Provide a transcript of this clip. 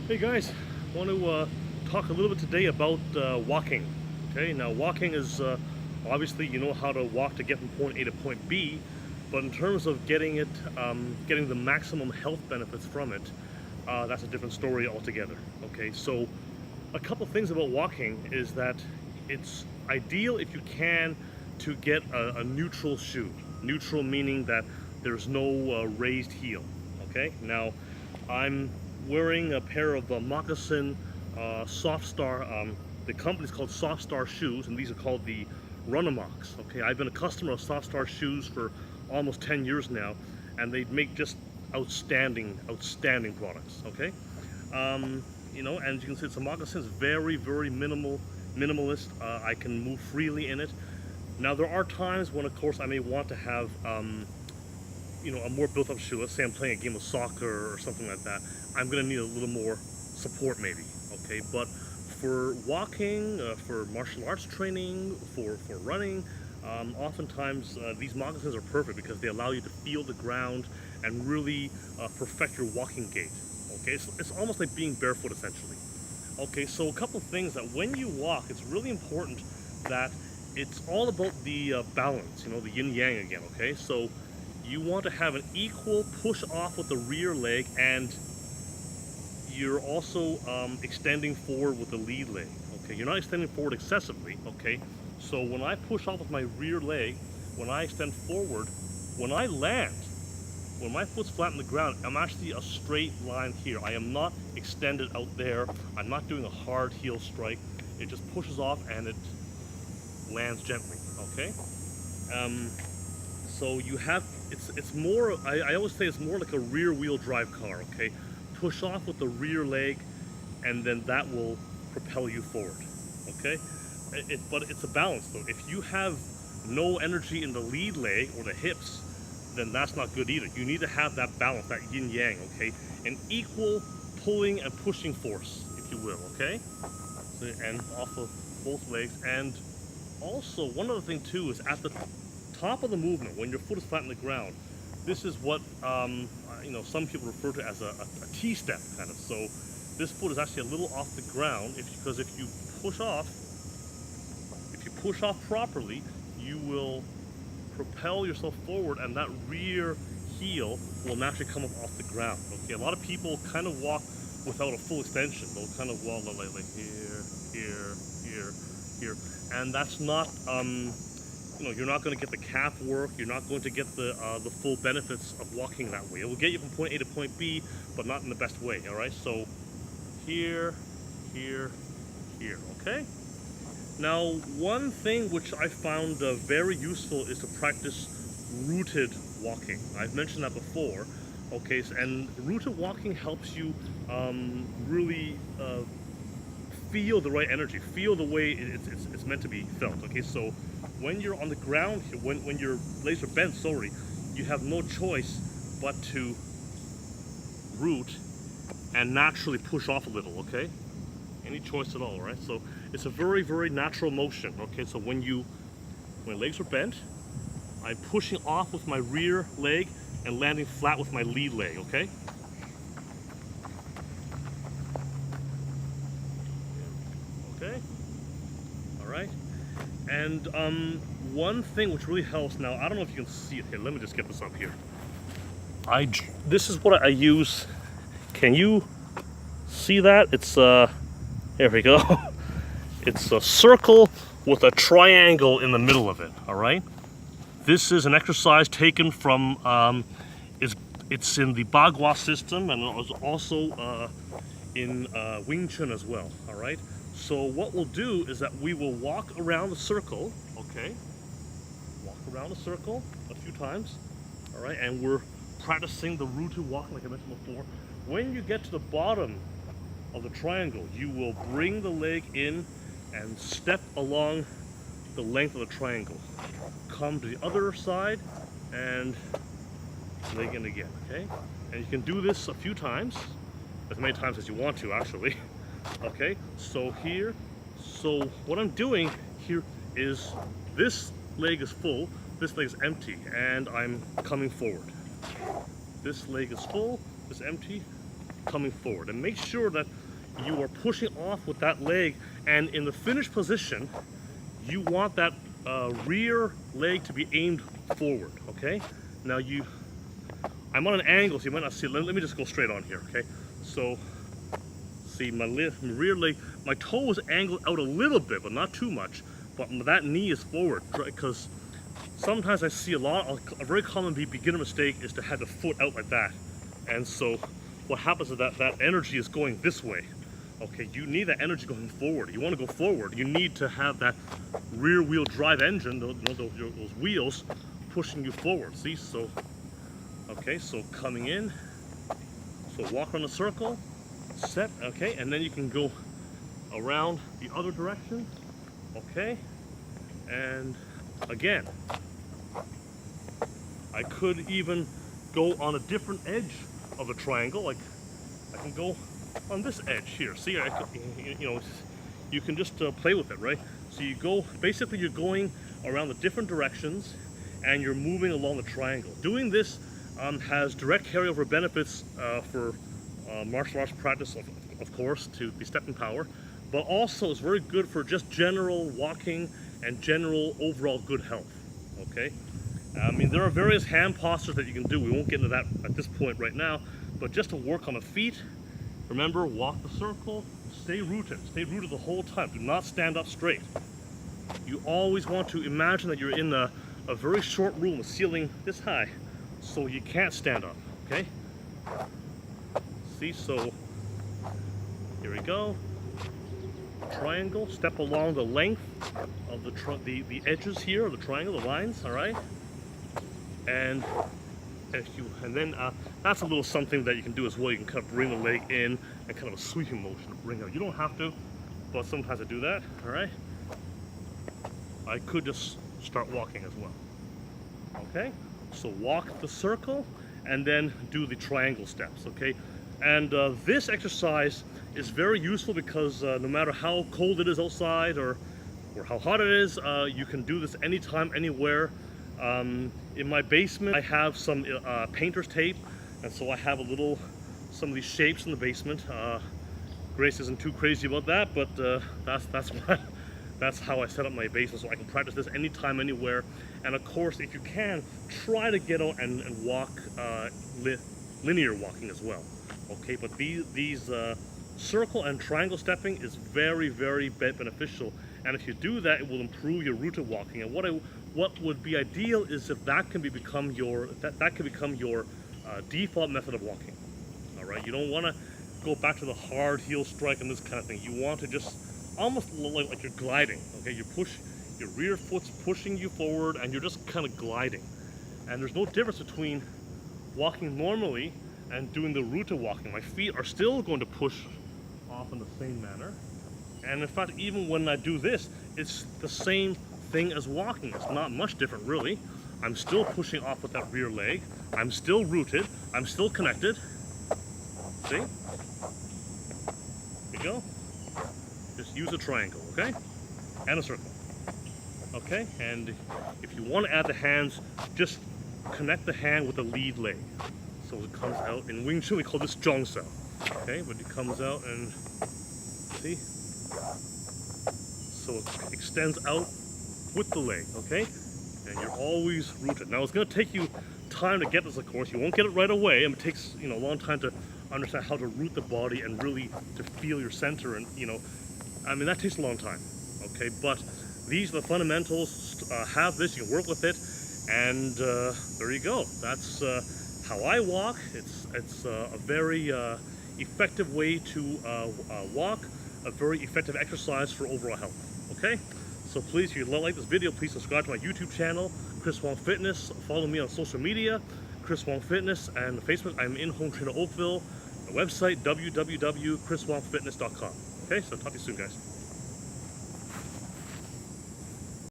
Hey guys, want to talk a little bit today about walking. Okay, now walking is obviously you know how to walk to get from point A to point B, but in terms of getting the maximum health benefits from it, that's a different story altogether. Okay, so a couple things about walking is that it's ideal if you can to get a neutral shoe. Neutral meaning that there's no raised heel. Okay, now I'm wearing a pair of moccasin Soft Star. The company's called Soft Star shoes, and these are called the Runamocs. Okay, I've been a customer of Soft Star shoes for almost 10 years now, and they make just outstanding products. Okay, you know, and you can see it's a moccasin. It's very minimalist. I can move freely in it. Now there are times when, of course, I may want to have you know, a more built-up shoe. Let's say I'm playing a game of soccer or something like that. I'm gonna need a little more support, maybe. Okay, but for walking, for martial arts training, for running, oftentimes these moccasins are perfect because they allow you to feel the ground and really perfect your walking gait. Okay, it's almost like being barefoot essentially. Okay, so a couple of things that when you walk, it's really important that it's all about the balance, you know, the yin yang again. Okay, so you want to have an equal push off with the rear leg, and you're also extending forward with the lead leg. Okay, you're not extending forward excessively. Okay, so when I push off with my rear leg, when I extend forward, when I land, when my foot's flat on the ground, I'm actually a straight line here. I am not extended out there. I'm not doing a hard heel strike. It just pushes off and it lands gently. Okay. So you have, it's more, I always say it's more like a rear wheel drive car. Okay, push off with the rear leg, and then that will propel you forward. Okay, but it's a balance though. If you have no energy in the lead leg or the hips, then that's not good either. You need to have that balance, that yin yang. Okay, an equal pulling and pushing force, if you will. Okay, so, and off of both legs. And also one other thing too is at the top of the movement, when your foot is flat on the ground, this is what you know, some people refer to as a T-step kind of. So this foot is actually a little off the ground because if you push off properly, you will propel yourself forward, and that rear heel will naturally come up off the ground. Okay, a lot of people kind of walk without a full extension. They'll kind of walk like here, and that's not you know, you're not going to get the calf work. You're not going to get the full benefits of walking that way. It will get you from point A to point B, but not in the best way. All right, so here. Okay. Now, one thing which I found very useful is to practice rooted walking. I've mentioned that before. Okay, and rooted walking helps you really feel the right energy, feel the way it's meant to be felt. Okay, so when you're on the ground here, when your legs are bent, sorry, you have no choice but to root and naturally push off a little. Okay, any choice at all, right? So it's a very natural motion. Okay, so when legs are bent, I'm pushing off with my rear leg and landing flat with my lead leg. Okay. Okay. All right. And one thing which really helps, now I don't know if you can see it here. Let me just get this up here. This is what I use. Can you see that? It's there we go. It's a circle with a triangle in the middle of it. All right. This is an exercise taken from it's in the Bagua system, and it was also in Wing Chun as well. All right. So what we'll do is that we will walk around the circle. Okay. Walk around the circle a few times. All right, and we're practicing the rooted walk like I mentioned before. When you get to the bottom of the triangle, you will bring the leg in and step along the length of the triangle. Come to the other side and leg in again, okay? And you can do this a few times, as many times as you want to actually. Okay, so here, so what I'm doing here is this leg is full, this leg is empty, and I'm coming forward. This leg is full, this empty, coming forward. And make sure that you are pushing off with that leg, and in the finished position, you want that rear leg to be aimed forward, okay? Now I'm on an angle, so you might not see it. Let me just go straight on here, okay? So, see, my rear leg, my toe is angled out a little bit, but not too much. But that knee is forward, because sometimes I see a very common beginner mistake is to have the foot out like that. And so what happens is that energy is going this way. Okay, you need that energy going forward. You want to go forward, you need to have that rear wheel drive engine, those wheels, pushing you forward. See, so, okay, so coming in, so walk on the circle, set, okay, and then you can go around the other direction, okay, and again, I could even go on a different edge of a triangle, like I can go on this edge here. See, you can just play with it, right? So you go, basically you're going around the different directions and you're moving along the triangle. Doing this has direct carryover benefits for martial arts practice, of course, to the stepping power, but also it's very good for just general walking and general overall good health, okay? I mean, there are various hand postures that you can do. We won't get into that at this point right now, but just to work on the feet, remember, walk the circle, stay rooted the whole time. Do not stand up straight. You always want to imagine that you're in a very short room, a ceiling this high, so you can't stand up, okay? See, so here we go. Triangle, step along the length of the edges here of the triangle, the lines, all right? And then that's a little something that you can do as well. You can kind of bring the leg in and kind of a sweeping motion to bring out. You don't have to, but sometimes I do that, all right? I could just start walking as well, okay? So walk the circle and then do the triangle steps, okay? And this exercise is very useful because no matter how cold it is outside or how hot it is, you can do this anytime, anywhere. In my basement, I have some painter's tape, and so I have some of these shapes in the basement. Grace isn't too crazy about that, but that's how I set up my basement, so I can practice this anytime, anywhere. And of course, if you can, try to get out and walk linear walking as well. Okay, but these circle and triangle stepping is very, very beneficial. And if you do that, it will improve your rooted walking. And what would be ideal is if that can become your default method of walking. All right, you don't want to go back to the hard heel strike and this kind of thing. You want to just almost like you're gliding. Okay, your rear foot's pushing you forward, and you're just kind of gliding. And there's no difference between walking normally and doing the rooted walking. My feet are still going to push off in the same manner. And in fact, even when I do this, it's the same thing as walking. It's not much different, really. I'm still pushing off with that rear leg. I'm still rooted. I'm still connected. See? Here you go. Just use a triangle, okay? And a circle. Okay? And if you want to add the hands, just connect the hand with the lead leg. So it comes out. In Wing Chun, we call this zhongsa. Okay? But it comes out and, see? So it extends out with the leg, okay? And you're always rooted. Now it's going to take you time to get this, of course. You won't get it right away, and it takes a long time to understand how to root the body and really to feel your center, and I mean, that takes a long time, okay? But these are the fundamentals. Have this, you can work with it, and there you go. That's how I walk. It's a very effective way to walk, a very effective exercise for overall health. Okay, so please, if you like this video, please subscribe to my YouTube channel, Chris Wong Fitness. Follow me on social media, Chris Wong Fitness, and Facebook. I'm in Home Trainer Oakville. My website, www.chriswongfitness.com. Okay, so talk to you soon, guys.